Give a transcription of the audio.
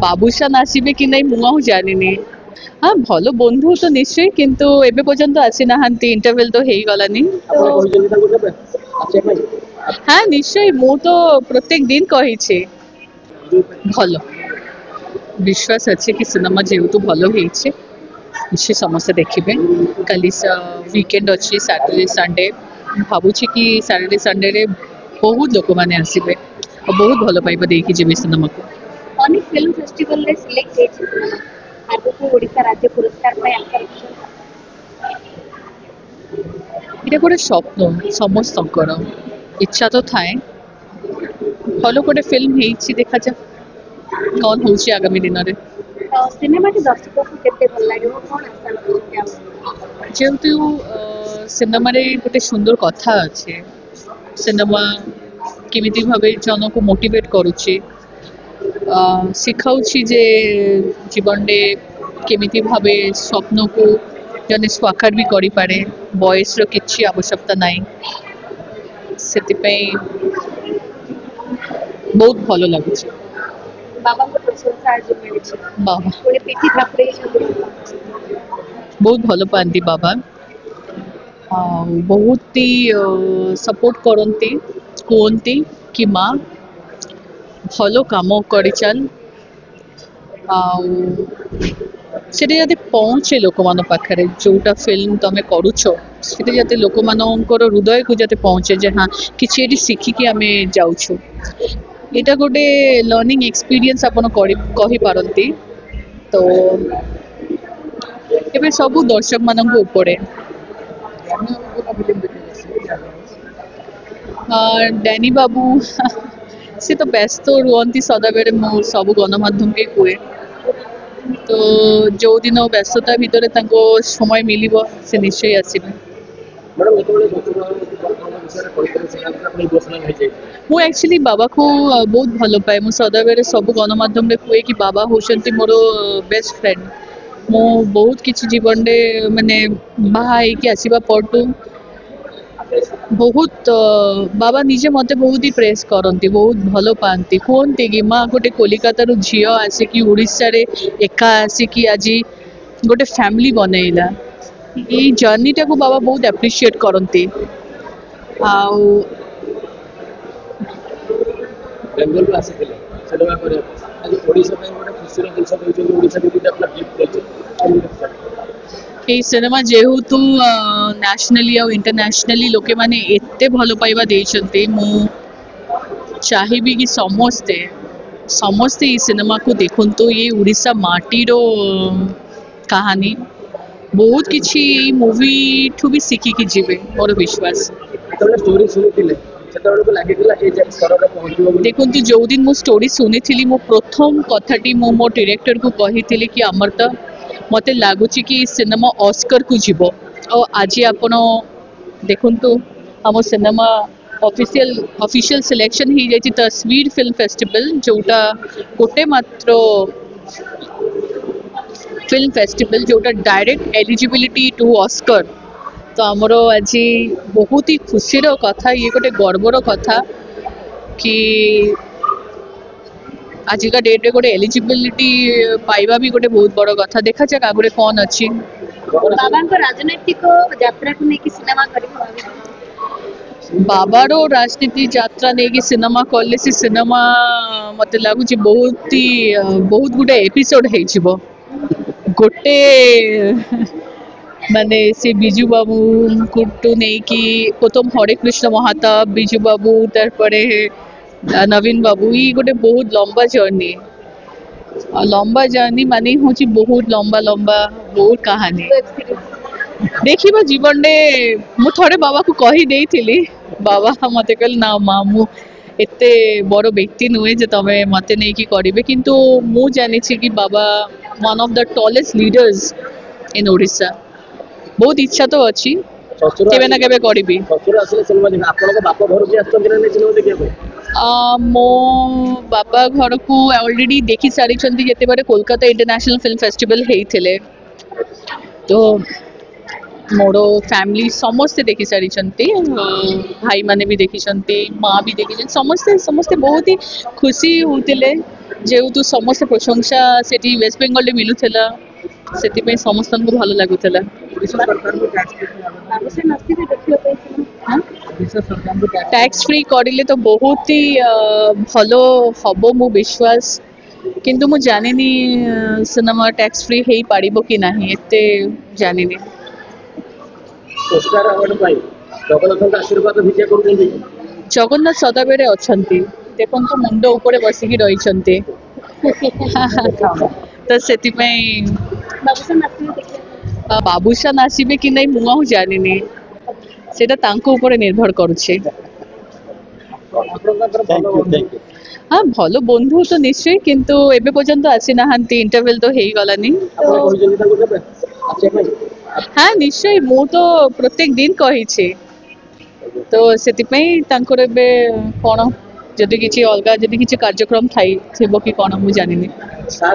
बाबूशान आसबे कि नहीं मुझे जानी हाँ भल बंधु तो निश्चय किंतु एबे पर्यंत आसी ना इंटरवल तो हो गलानी हाँ निश्चय मु तो प्रत्येक दिन कही भल विश्वास अच्छे कि सिनेमा जेहेतु भल होइछे निश्चय समस्त देखिए काली वीकेंड अच्छी सैटरडे संडे भावुची कि सैटरडे संडे रे बहुत लोक मैंने आसबे और बहुत भल पाइबा देखि जेबे सिनेमा को अनेक फिल्म फेस्टिवल रे सिलेक्ट हेछि आगु ओडिशा राज्य पुरस्कार पे आकर ये गोटे स्वप्न समस्त इच्छा तो थाए भल गोटे फिल्म होइछि देखा जा कौन होउछि आगामी दिन रे सिनेमा के दर्शक को केते भल लागियो कोन आशा करछिया जेहेतु सिनेमा रे गोटे सुंदर कथा अच्छे सिनेमा केमिति भावे जन को मोटिवेट करुछि शिखाउछि जे जीवन रे केमिति भावे स्वप्न को जने स्वाकार भी करि पारे बॉयस रो किछि आवश्यकता नाही सेति पे बहुत भलो लागुछि बाबा को प्रशंसा आज मिलिछि बाबा कोई पीठी थापरे बहुत भलो पांती बाबा बहुत ही सपोर्ट करती कहती कि माँ भलो काम कर चल से जब पहुँचे लोक मान पाखे जोटा फिल्म तुम करुच से लोक मान हृदय को जब पहुँचे जे हाँ कि शिखिकी आम जाऊँ यहाँ गोटे लर्निंग एक्सपीरियंस आपन कही पारती तो ये सब दर्शक मान उपरे डैनी बाबू सी तो व्यस्त रुहती सदा बेले मु सब गणमाध्यम के हुए तो जो दिन व्यस्तता भितर समय मिल से निश्चय आसबे मु एक्चुअली बाबा को बहुत भल पाए मु सदा बेले सब गणमाध्यम हुए कि बाबा होती मोर बेस्ट फ्रेंड मु बहुत किसी जीवन में माने बाहर आसवा पटू बहुत बाबा निजे मत बहुत ही प्रेस करती बहुत भल पाती कहते कि माँ गोटे कोलिकाता झील आसिकी उड़ीसा रे एका आसिकी आज गोटे फैमिली बनैला ये जर्नी टा को बाबा बहुत एप्रिशिएट करती सिनेमा जेहेतु नेशनली और इंटरनेशनली लोके माने एते भल पाइबा देइछन्ते मु चाहिबी कि समस्ते समस्ते ये सिनेमा को देखंतु ये उड़ीसा माटीरो कहानी बहुत किछि मूवी ठू भी शिखी कि जीवे मोर विश्वास देखो जो दिन मु स्टोरी सुनी मो प्रथम कथाटी मो मो डायरेक्टर को कही कि आमर तो मत लगुच कि सिनेमा ऑस्कर को जीव और आज आपण देखु आम सिनेमा ऑफिशियल सिलेक्शन हो जाए तस्वीर फिल्म फेस्टिवल जोटा गोटे मात्र फिल्म फेस्टिवल जोटा डायरेक्ट एलिजिबिलिटी टू ऑस्कर तो आमर आज बहुत ही खुशीर कथा ये गोटे गर्वर कथा कि आजिका डेट रे गोटे एलिजिबिलिटी पाइबा भी गोटे बहुत बड़ कथा देखा जाए आगे कौन अच्छी बाबा को राजनीतिक यात्रा को लेकिन सिनेमा बाबार राजनीति यात्रा नहीं सिनेमा कले से सिनेमा मत लगुच बहुत गुटे एपिसोड हो गोटे माने से बिजू बाबू को नहीं कि प्रथम हरे कृष्ण महाताब बिजू बाबू तारपरे नवीन बाबू ये गोटे बहुत लंबा जर्नी माने हूँ बहुत लंबा लंबा बहुत कहानी देखा जीवन में मु थोड़े बाबा को कही देइथिली बाबा मत कहले ना माँ मु एते बड़ व्यक्ति नुहे जे तमे मत नहीं कि करिवे किंतु मु जानी कि बाबा one of the tallest leaders in Odisha बहुत इच्छा तो अच्छी केबे ना केबे करिबी मो बाबा घर को ऑलरेडी देखी सारी जिते बारे कोलकाता इंटरनेशनल फिल्म फेस्टिवल होते तो मोर फैमिली समस्ते देखी सारी भाई माने भी देखी माँ भी देखी समस्ते समस्ते बहुत ही खुशी होते যেহেতু সমস্ত প্রশংসা সেটি ওয়েস্ট বেঙ্গলে মিলুଥିଲା ସେଥିପାଇଁ ସମସ୍ତଙ୍କୁ ଭଲ ଲାଗୁଥିଲା। ଓଡ଼ିଶା ସରକାରଙ୍କୁ ଟ୍ୟାକ୍ସ ବାବୁସାନ ଆସିବେ ଦେଖିବା ପାଇଁ ସିନେମା। ଓଡ଼ିଶା ସରକାରଙ୍କୁ ট্যাক্স ফ্রি କରିଲେ ତ ବହୁତ ହି ଭଲ ହବ ମୁଁ ବିଶ୍ୱାସ, କିନ୍ତୁ ମୁଁ ଜାଣିନି ସିନେମା ট্যাক্স ফ্রি ହେଇପାରିବ କି ନାହିଁ ଏତେ ଜାଣିନି। ଓସ୍କାର ଆୱାର୍ଡ ପାଇଁ ଜଗନ୍ନାଥଙ୍କ ଆଶୀର୍ବାଦ ଭିକ୍ଷା କରୁଛନ୍ତି। ଜଗନ୍ନାଥ ସଦାବେଳେ ଅଛନ୍ତି, ଦେଖନ୍ତୁ ମୁଣ୍ଡ ଉପରେ ବସିକି ରହିଛନ୍ତି ତ ସେଥିପାଇଁ ବାବୁସାନ ଆସିବେ ଦେଖିବା ପାଇଁ। ବାବୁସାନ ଆସିବେ କି ନାହିଁ ମୁଁ ଆଉ ଜାଣିନି, ସେଟା ତାଙ୍କ ଉପରେ ନିର୍ଭର କରୁଛି। ଆପଣଙ୍କର ଭଲ ବନ୍ଧୁ। ହଁ ଭଲ ବନ୍ଧୁ ତ ନିଶ୍ଚୟ, କିନ୍ତୁ ଏବେ ପର୍ଯ୍ୟନ୍ତ ଆସିନାହାନ୍ତି, ଇଣ୍ଟରଭେଲ ତ ହେଇଗଲାନି। ଆପଣ କହିଛନ୍ତି ତାଙ୍କୁ କେବେ ଆସିବା ପାଇଁ? ହଁ ନିଶ୍ଚୟ, ମୁଁ ତ ପ୍ରତ୍ୟେକ ଦିନ କହିଛି, ତ ସେଥିପାଇଁ ତାଙ୍କର ଏବେ କ'ଣ ଯଦି କିଛି ଅଲଗା ଯଦି କିଛି କାର୍ଯ୍ୟକ୍ରମ ଥିବ କି କ'ଣ ମୁଁ ଜାଣିନି। ସାର୍